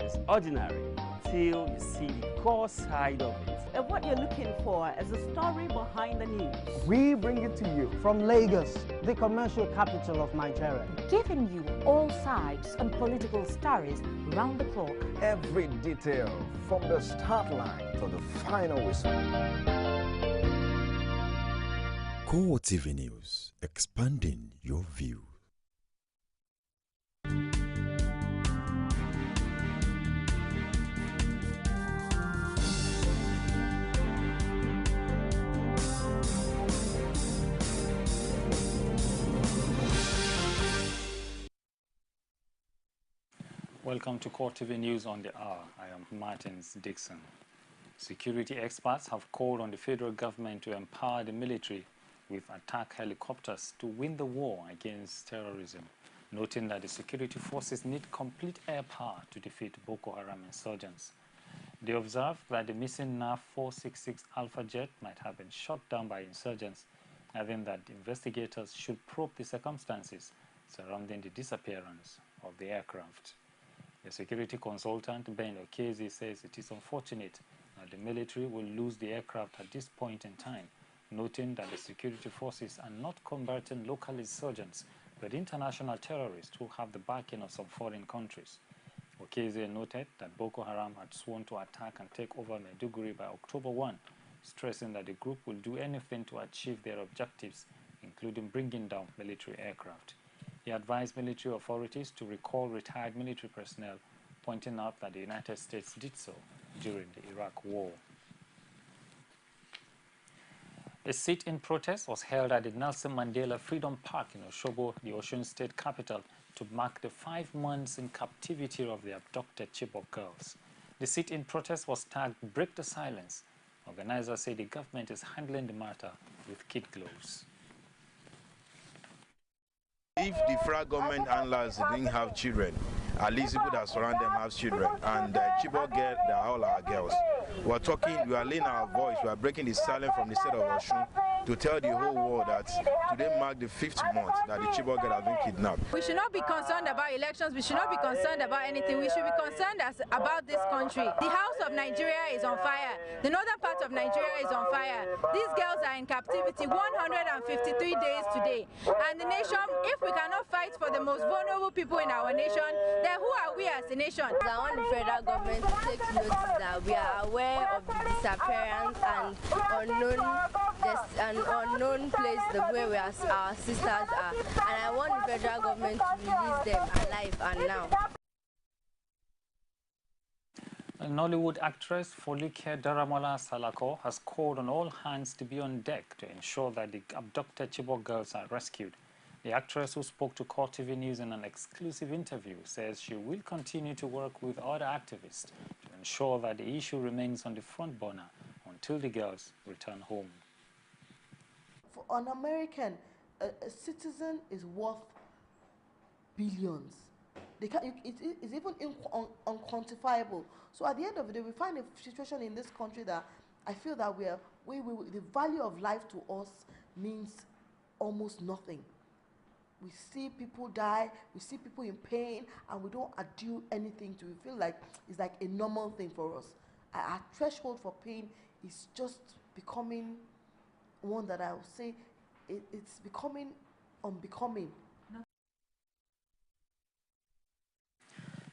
is ordinary until you see the core side of it. And what you're looking for is a story behind the news. We bring it to you from Lagos, the commercial capital of Nigeria. Giving you all sides and political stories round the clock. Every detail from the start line to the final whistle. CoreTV News, expanding your view. Welcome to CoreTV News on the Hour. I am Martins Dixon. Security experts have called on the federal government to empower the military with attack helicopters to win the war against terrorism, noting that the security forces need complete air power to defeat Boko Haram insurgents. They observed that the missing NAF 466 Alpha jet might have been shot down by insurgents, adding that investigators should probe the circumstances surrounding the disappearance of the aircraft. The security consultant, Ben Okezi, says it is unfortunate that the military will lose the aircraft at this point in time, noting that the security forces are not combating local insurgents, but international terrorists who have the backing of some foreign countries. Okezi noted that Boko Haram had sworn to attack and take over Maiduguri by October 1, stressing that the group will do anything to achieve their objectives, including bringing down military aircraft. He advised military authorities to recall retired military personnel, pointing out that the United States did so during the Iraq War. A sit-in protest was held at the Nelson Mandela Freedom Park in Osogbo, the Osun State capital, to mark the 5 months in captivity of the abducted Chibok girls. The sit-in protest was tagged "Break the Silence." Organizers say the government is handling the matter with kid gloves. If the federal government handlers didn't have children, at least people that surround them have children, and Chibok girls, they are all our girls. We are laying our voice, we are breaking the silence from the state of Osun to tell the whole world that today marks the 5th month that the Chibok girls have been kidnapped. We should not be concerned about elections, we should not be concerned about anything, we should be concerned about this country. The house of Nigeria is on fire, the northern part of Nigeria is on fire. These girls are in captivity 153 days today. And the nation, if we cannot fight for the most vulnerable people in our nation, then who are we as a nation? I want the federal government to take notice that we are aware of the disappearance and unknown place where our sisters are. And I want the federal government to release them alive and now. Nollywood actress Folike Daramola Salako has called on all hands to be on deck to ensure that the abducted Chibok girls are rescued. The actress, who spoke to CoreTV News in an exclusive interview, says she will continue to work with other activists to ensure that the issue remains on the front burner until the girls return home. For an American, a citizen is worth billions. It's even unquantifiable. So at the end of the day, we find a situation in this country that I feel that the value of life to us means almost nothing. We see people die, we see people in pain, and we don't do anything to it. We feel like it's like a normal thing for us. Our threshold for pain is just becoming one that I would say it's becoming unbecoming.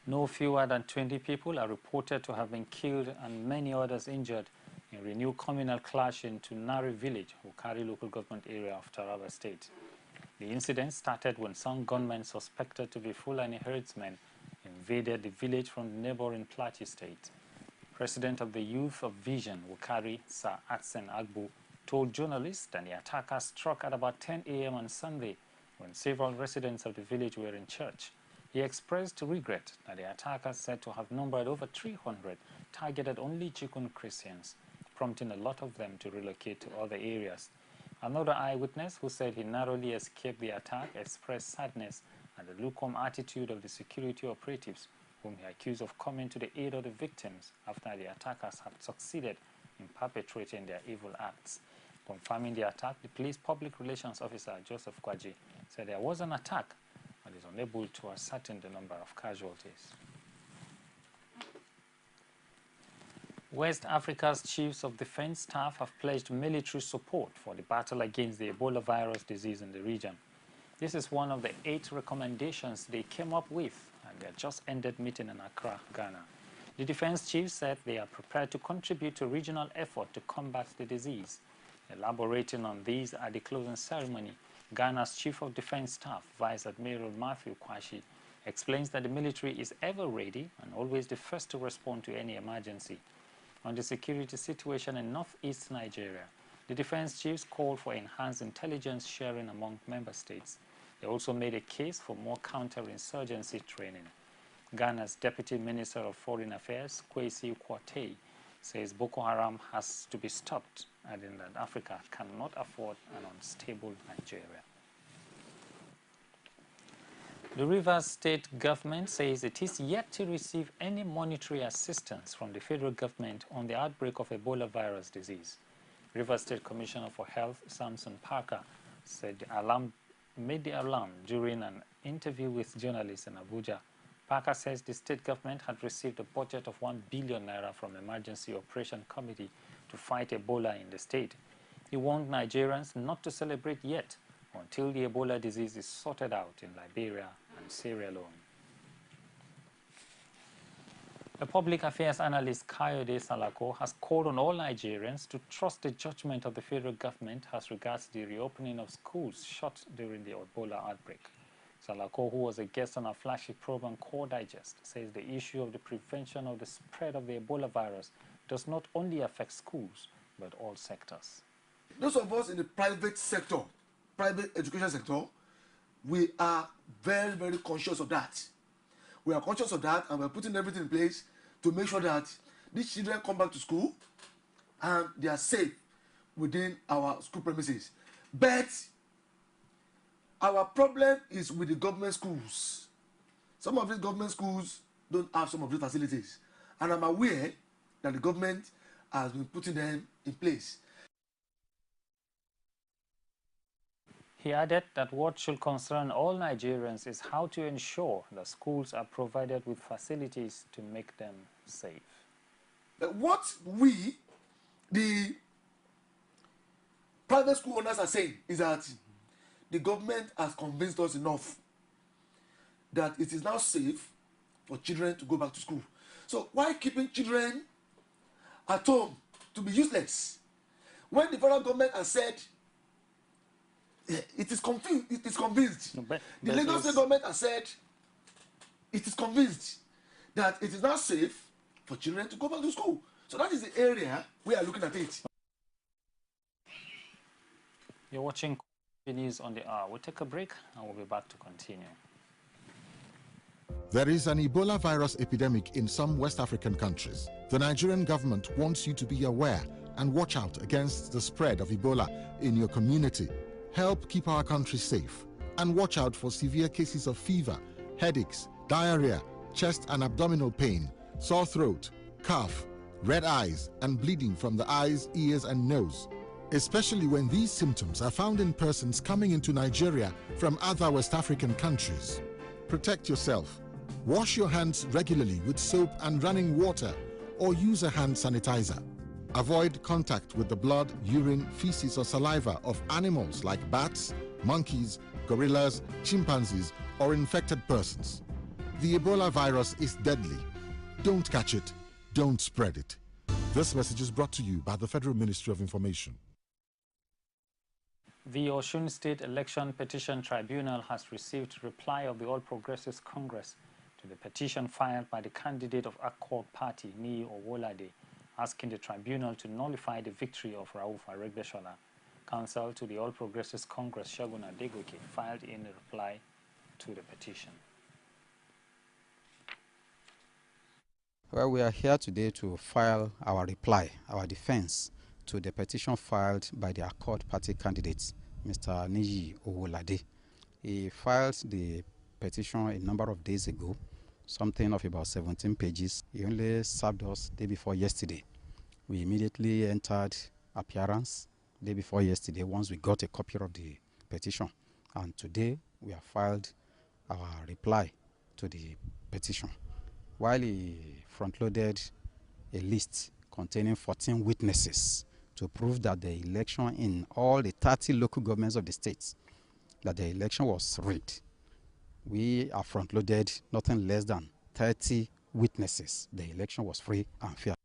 No fewer than 20 people are reported to have been killed and many others injured in renewed communal clash in Tunari village, Wukari local government area of Taraba State. The incident started when some gunmen suspected to be Fulani herdsmen invaded the village from the neighboring Plateau State. President of the Youth of Vision, Wukari, Sir Atsen Agbu, told journalists that the attackers struck at about 10 a.m. on Sunday when several residents of the village were in church. He expressed regret that the attackers, said to have numbered over 300, targeted only Chikun Christians, prompting a lot of them to relocate to other areas. Another eyewitness, who said he narrowly escaped the attack, expressed sadness at the lukewarm attitude of the security operatives, whom he accused of coming to the aid of the victims after the attackers had succeeded in perpetrating their evil acts. Confirming the attack, the police public relations officer, Joseph Kwaji, said there was an attack, but is unable to ascertain the number of casualties. West Africa's chiefs of defense staff have pledged military support for the battle against the Ebola virus disease in the region. This is one of the 8 recommendations they came up with at their just ended meeting in Accra, Ghana. The defense chiefs said they are prepared to contribute to regional effort to combat the disease. Elaborating on these at the closing ceremony, Ghana's Chief of Defense Staff, Vice Admiral Matthew Kwashi, explains that the military is ever ready and always the first to respond to any emergency. On the security situation in northeast Nigeria, the defense chiefs called for enhanced intelligence sharing among member states. They also made a case for more counterinsurgency training. Ghana's Deputy Minister of Foreign Affairs, Kwesi Kwatei, says Boko Haram has to be stopped, adding that Africa cannot afford an unstable Nigeria. The Rivers State government says it is yet to receive any monetary assistance from the federal government on the outbreak of Ebola virus disease. Rivers State Commissioner for Health, Samson Parker, said made the alarm during an interview with journalists in Abuja. Parker says the state government had received a budget of 1 billion naira from Emergency Operation Committee to fight Ebola in the state. He warned Nigerians not to celebrate yet until the Ebola disease is sorted out in Liberia and Sierra Leone. A public affairs analyst, Kayode Salako, has called on all Nigerians to trust the judgment of the federal government as regards the reopening of schools shut during the Ebola outbreak. Salako, who was a guest on our flagship program Core Digest, says the issue of the prevention of the spread of the Ebola virus does not only affect schools, but all sectors. Those of us in the private sector, private education sector, we are very, very conscious of that. We are conscious of that, and we're putting everything in place to make sure that these children come back to school and they are safe within our school premises. But our problem is with the government schools. Some of these government schools don't have some of these facilities, and I'm aware that the government has been putting them in place. He added that what should concern all Nigerians is how to ensure that schools are provided with facilities to make them safe. What we, the private school owners, are saying is that the government has convinced us enough that it is now safe for children to go back to school. So why keeping children at home to be useless when the federal government has said it is convinced? No, the Lagos State government has said it is convinced that it is now safe for children to go back to school. So that is the area we are looking at it. You're watching News on the Hour. We'll take a break and we'll be back to continue. There is an Ebola virus epidemic in some West African countries. The Nigerian government wants you to be aware and watch out against the spread of Ebola in your community. Help keep our country safe and watch out for severe cases of fever, headaches, diarrhea, chest and abdominal pain, sore throat, cough, red eyes and bleeding from the eyes, ears and nose, especially when these symptoms are found in persons coming into Nigeria from other West African countries. Protect yourself. Wash your hands regularly with soap and running water or use a hand sanitizer. Avoid contact with the blood, urine, feces or saliva of animals like bats, monkeys, gorillas, chimpanzees or infected persons. The Ebola virus is deadly. Don't catch it. Don't spread it. This message is brought to you by the Federal Ministry of Information. The Osun State Election Petition Tribunal has received reply of the All Progressives Congress to the petition filed by the candidate of Accord Party, Niyi Owolade, asking the tribunal to nullify the victory of Rauf Aregbesola. Counsel to the All Progressives Congress, Segun Adegoke, filed in a reply to the petition. Well, we are here today to file our reply, our defense, to the petition filed by the Accord Party candidate, Mr. Niyi Owolade. He filed the petition a number of days ago, something of about 17 pages. He only served us day before yesterday. We immediately entered appearance day before yesterday once we got a copy of the petition. And today we have filed our reply to the petition. While he front-loaded a list containing 14 witnesses to prove that the election in all the 30 local governments of the states, that the election was rigged. We are front-loaded nothing less than 30 witnesses. The election was free and fair.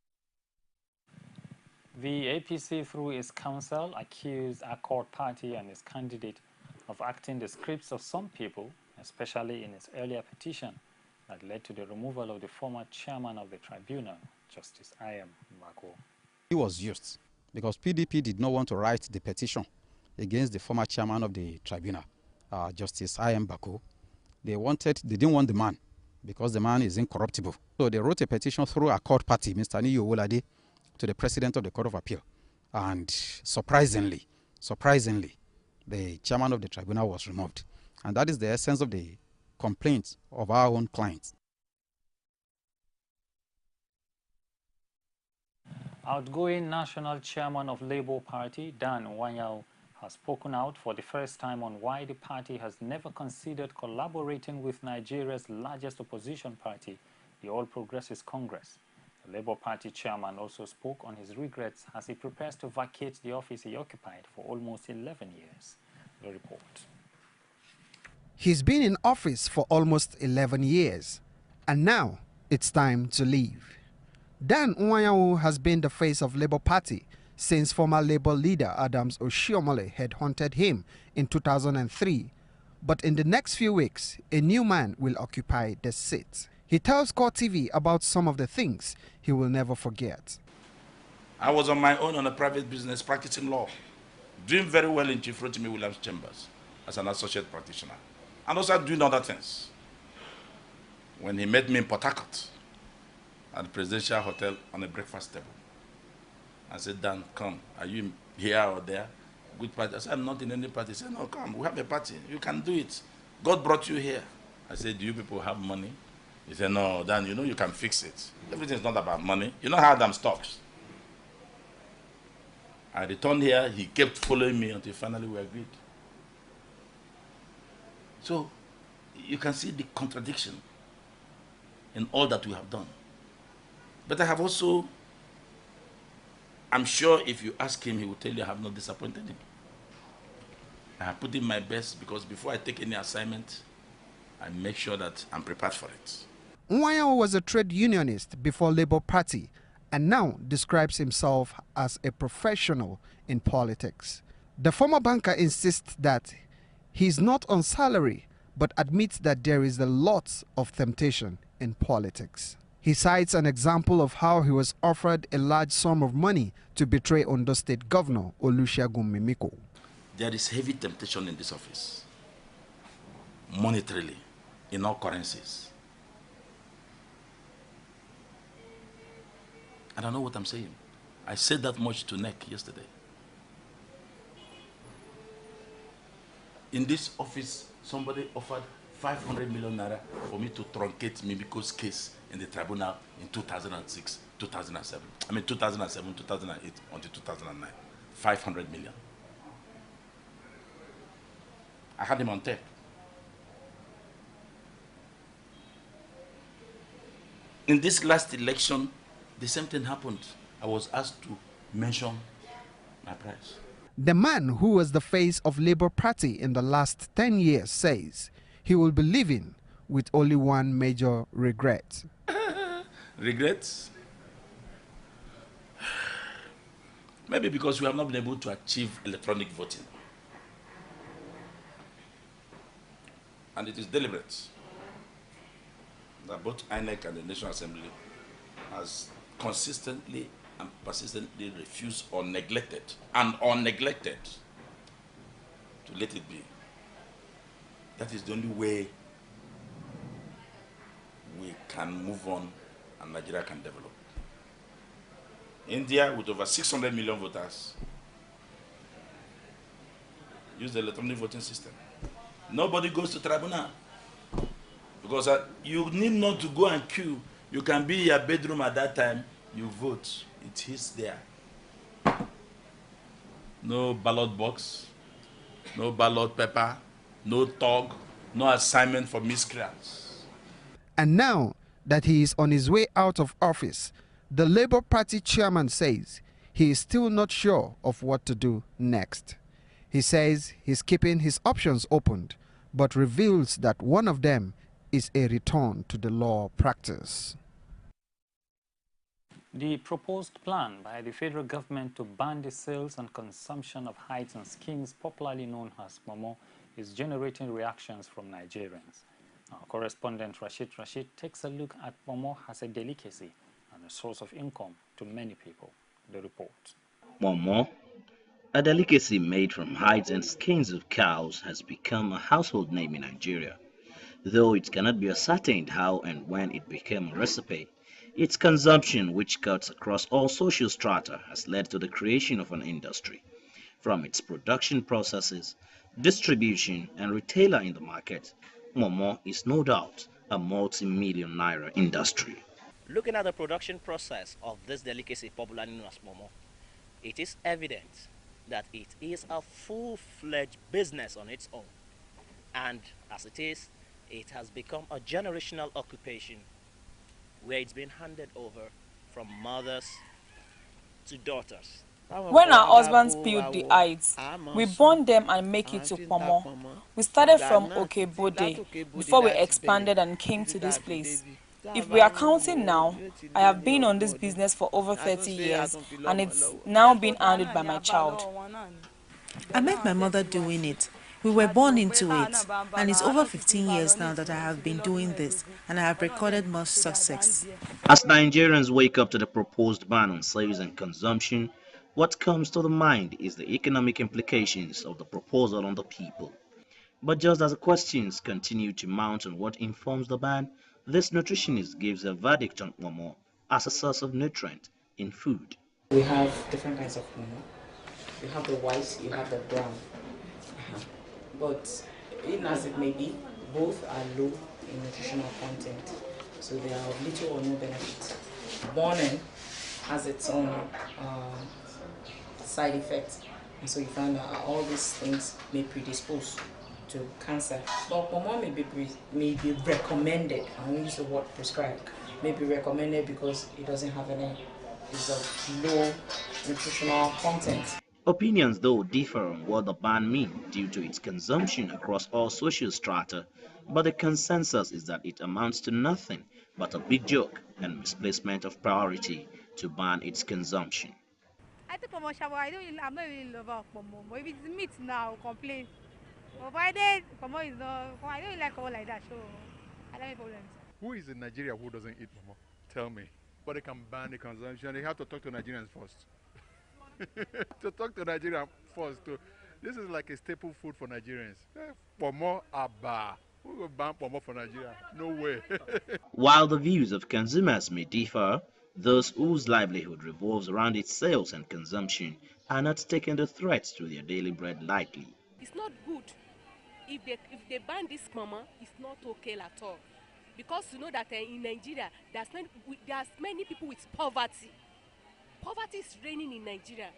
The APC, through its council, accused Accord Party and its candidate of acting the scripts of some people, especially in its earlier petition that led to the removal of the former chairman of the tribunal, Justice I.M. Bako. He was used because PDP did not want to write the petition against the former chairman of the tribunal, Justice I.M. Bako. They didn't want the man because the man is incorruptible. So they wrote a petition through Accord Party, Mr. Niyi Owolade, to the president of the Court of Appeal. And surprisingly, the chairman of the tribunal was removed. And that is the essence of the complaint of our own clients. Outgoing national chairman of Labour Party, Dan Nwanyao, has spoken out for the first time on why the party has never considered collaborating with Nigeria's largest opposition party, the All Progressives Congress. The Labour Party chairman also spoke on his regrets as he prepares to vacate the office he occupied for almost 11 years. The report. He's been in office for almost 11 years, and now it's time to leave. Dan Nwanyao has been the face of Labour Party since former Labour leader Adams Oshiomhole had haunted him in 2003. But in the next few weeks, a new man will occupy the seat. He tells CoreTV about some of the things he will never forget. I was on my own on a private business practicing law, doing very well in Chief Rotimi Williams' chambers as an associate practitioner, and also doing other things. When he met me in Port Harcourt at the Presidential Hotel on a breakfast table, I said, Dan, come, are you here or there? Good party. I said, I'm not in any party. He said, no, come, we have a party. You can do it. God brought you here. I said, do you people have money? He said, no, Dan, you know you can fix it. Everything's not about money. You know how Adam talks. I returned here. He kept following me until finally we agreed. So you can see the contradiction in all that we have done. But I have also, I'm sure if you ask him, he will tell you I have not disappointed him. I have put in my best because before I take any assignment, I make sure that I'm prepared for it. Nwanyao was a trade unionist before Labour Party and now describes himself as a professional in politics. The former banker insists that he's not on salary but admits that there is a lot of temptation in politics. He cites an example of how he was offered a large sum of money to betray Ondo State Governor Olusegun Mimiko. There is heavy temptation in this office, monetarily, in all currencies. I don't know what I'm saying. I said that much to NEC yesterday. In this office, somebody offered 500 million naira for me to truncate Mimiko's case in the tribunal in 2006, 2007. I mean 2007, 2008, until 2009. 500 million. I had him on tape. In this last election, the same thing happened. I was asked to mention my price. The man who was the face of Labour Party in the last 10 years says he will be leaving with only one major regret. Regrets? Maybe because we have not been able to achieve electronic voting. And it is deliberate that both INEC and the National Assembly has consistently and persistently refused or neglected to let it be. That is the only way we can move on and Nigeria can develop. India, with over 600 million voters, use the electronic voting system. Nobody goes to tribunal because you need not to go and queue. You can be in your bedroom at that time, you vote. It is there. No ballot box, no ballot paper, no tog, no assignment for miscreants. And now that he is on his way out of office, The Labour Party chairman says he is still not sure of what to do next. He says he's keeping his options open, but reveals that one of them is a return to the law practice. The proposed plan by the federal government to ban the sales and consumption of hides and skins, popularly known as momo, is generating reactions from Nigerians. Our correspondent Rashid takes a look at momo as a delicacy and a source of income to many people. The report. Momo, a delicacy made from hides and skins of cows, has become a household name in Nigeria. Though it cannot be ascertained how and when it became a recipe, its consumption, which cuts across all social strata, has led to the creation of an industry. From its production processes, distribution, and retailer in the market, momo is no doubt a multi-million naira industry. Looking at the production process of this delicacy popularly known as momo, it is evident that it is a full-fledged business on its own. And as it is, it has become a generational occupation where it's been handed over from mothers to daughters. When our husbands peeled the hides, we burned them and make it to pomo. We started from Okebode before we expanded and came to this place. If we are counting now, I have been on this business for over 30 years and it's now being handled by my child. I met my mother doing it. We were born into it, and it's over 15 years now that I have been doing this, and I have recorded much success. As Nigerians wake up to the proposed ban on sales and consumption, what comes to the mind is the economic implications of the proposal on the people. But just as the questions continue to mount on what informs the ban, this nutritionist gives a verdict on momo as a source of nutrient in food. We have different kinds of momo. You have the white, you have the brown. But even as it may be, both are low in nutritional content, so they are of little or no benefit. Burning has its own side effects, and so you find that all these things may predispose to cancer. But momo may be recommended, I won't use the word prescribed, may be recommended because it doesn't have any, it's of low nutritional content. Opinions, though, differ on what the ban means due to its consumption across all social strata, but the consensus is that it amounts to nothing but a big joke and misplacement of priority to ban its consumption. I think I'm not really in love with momo, but if it's meat now, I'll complain. Provided momo is not, I don't like momo like that, so I don't have problems. Who is in Nigeria who doesn't eat momo? Tell me. But they can ban the consumption. They have to talk to Nigerians first. To talk to Nigerians first. This is like a staple food for Nigerians. Pomo aba. Who will ban pomo for Nigeria? No way. While the views of consumers may differ, those whose livelihood revolves around its sales and consumption are not taking the threats to their daily bread lightly. It's not good. If they ban this mama, it's not okay at all. Because you know that in Nigeria, there's many people with poverty. Poverty is reigning in Nigeria.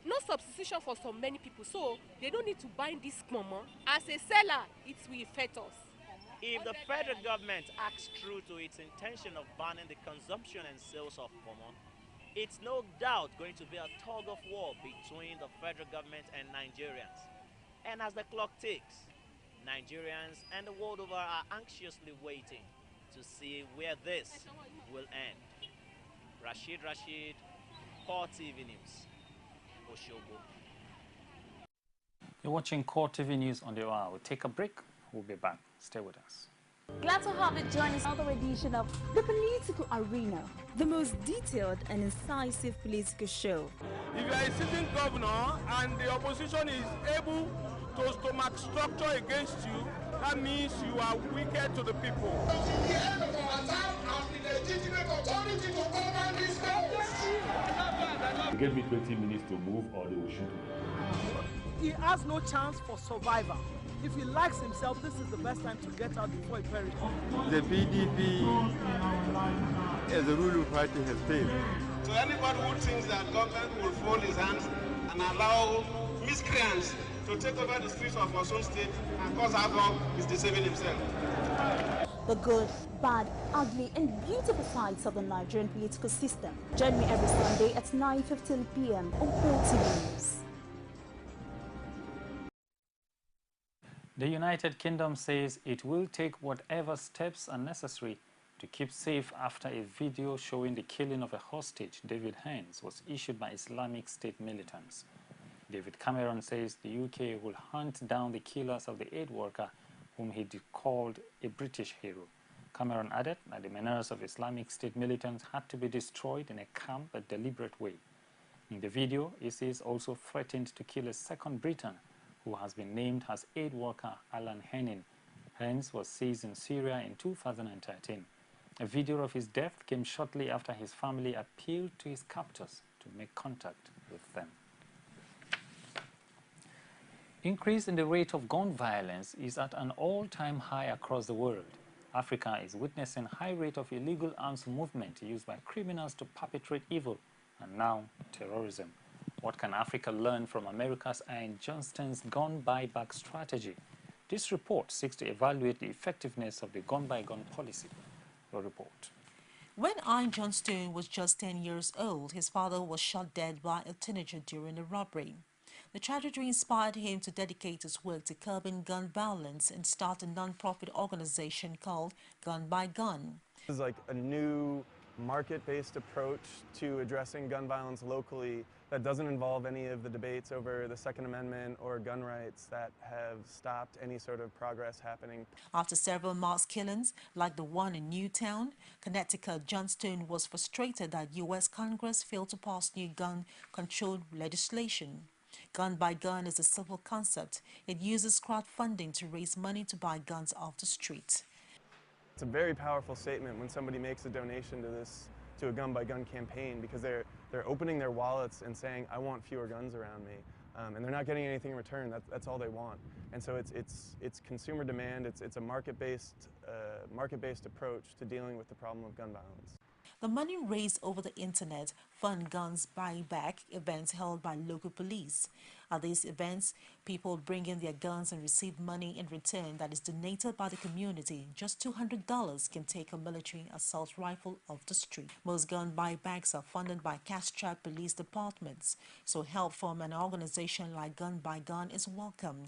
No substitution for so many people, so they don't need to buy this mama. As a seller, it will affect us. If the federal government acts true to its intention of banning the consumption and sales of momo, it's no doubt going to be a tug of war between the federal government and Nigerians. And as the clock ticks, Nigerians and the world over are anxiously waiting to see where this will end. Rashid, CoreTV News, Oshobo. You're watching CoreTV News on the hour. We'll take a break. We'll be back. Stay with us. Glad to have you join us on another edition of The Political Arena, the most detailed and incisive political show. If you are a sitting governor and the opposition is able to stomach structure against you, that means you are wicked to the people. Until the end of our time, I'm the legitimate authority to govern this country. They gave me 20 minutes to move or they will shoot me. He has no chance for survival. If he likes himself, this is the best time to get out before he perishes. The PDP as a ruling party has failed. So anybody who thinks that government will fold his hands and allow miscreants to take over the streets of Osun State and cause havoc is deceiving himself. the good, bad, ugly, and beautiful sides of the Nigerian political system. Join me every Sunday at 9:15 p.m. on CoreTV News. The United Kingdom says it will take whatever steps are necessary to keep safe after a video showing the killing of a hostage, David Haines, was issued by Islamic State militants. David Cameron says the UK will hunt down the killers of the aid worker whom he called a British hero. Cameron added that the meners of Islamic State militants had to be destroyed in a calm but deliberate way. In the video, ISIS also threatened to kill a second Briton who has been named as aid worker Alan Henning. Haines was seized in Syria in 2013. A video of his death came shortly after his family appealed to his captors to make contact with them. Increase in the rate of gun violence is at an all-time high across the world. Africa is witnessing a high rate of illegal arms movement used by criminals to perpetrate evil and now terrorism. What can Africa learn from America's Ian Johnston's gun buyback strategy? This report seeks to evaluate the effectiveness of the gun-by-gun policy. The report. When Ian Johnston was just 10 years old, his father was shot dead by a teenager during a robbery. The tragedy inspired him to dedicate his work to curbing gun violence and start a non-profit organization called Gun by Gun. This is like a new market-based approach to addressing gun violence locally that doesn't involve any of the debates over the Second Amendment or gun rights that have stopped any sort of progress happening. After several mass killings, like the one in Newtown, Connecticut, Johnston was frustrated that U.S. Congress failed to pass new gun control legislation. Gun by Gun is a simple concept. It uses crowdfunding to raise money to buy guns off the street. It's a very powerful statement when somebody makes a donation to a gun by gun campaign, because they're opening their wallets and saying, I want fewer guns around me, and they're not getting anything in return. That's all they want. And so it's consumer demand. It's a market-based approach to dealing with the problem of gun violence. The money raised over the internet fund guns buyback events held by local police. At these events, people bring in their guns and receive money in return that is donated by the community. Just $200 can take a military assault rifle off the street. Most gun buybacks are funded by cash-strapped police departments, so help from an organization like Gun by Gun is welcome.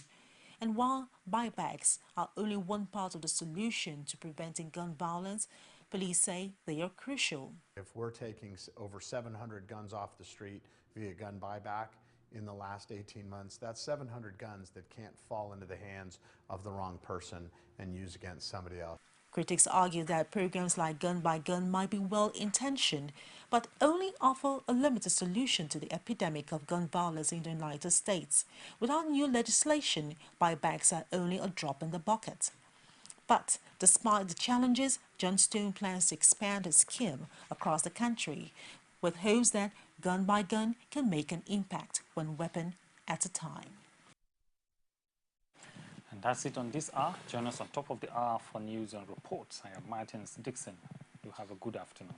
And while buybacks are only one part of the solution to preventing gun violence, police say they are crucial. If we're taking over 700 guns off the street via gun buyback in the last 18 months, that's 700 guns that can't fall into the hands of the wrong person and used against somebody else. Critics argue that programs like Gun by Gun might be well-intentioned, but only offer a limited solution to the epidemic of gun violence in the United States. Without new legislation, buybacks are only a drop in the bucket. But despite the challenges, Johnston plans to expand his scheme across the country with hopes that Gun by Gun can make an impact one weapon at a time. And that's it on this hour. Join us on top of the hour for news and reports. I am Martin Dixon. You have a good afternoon.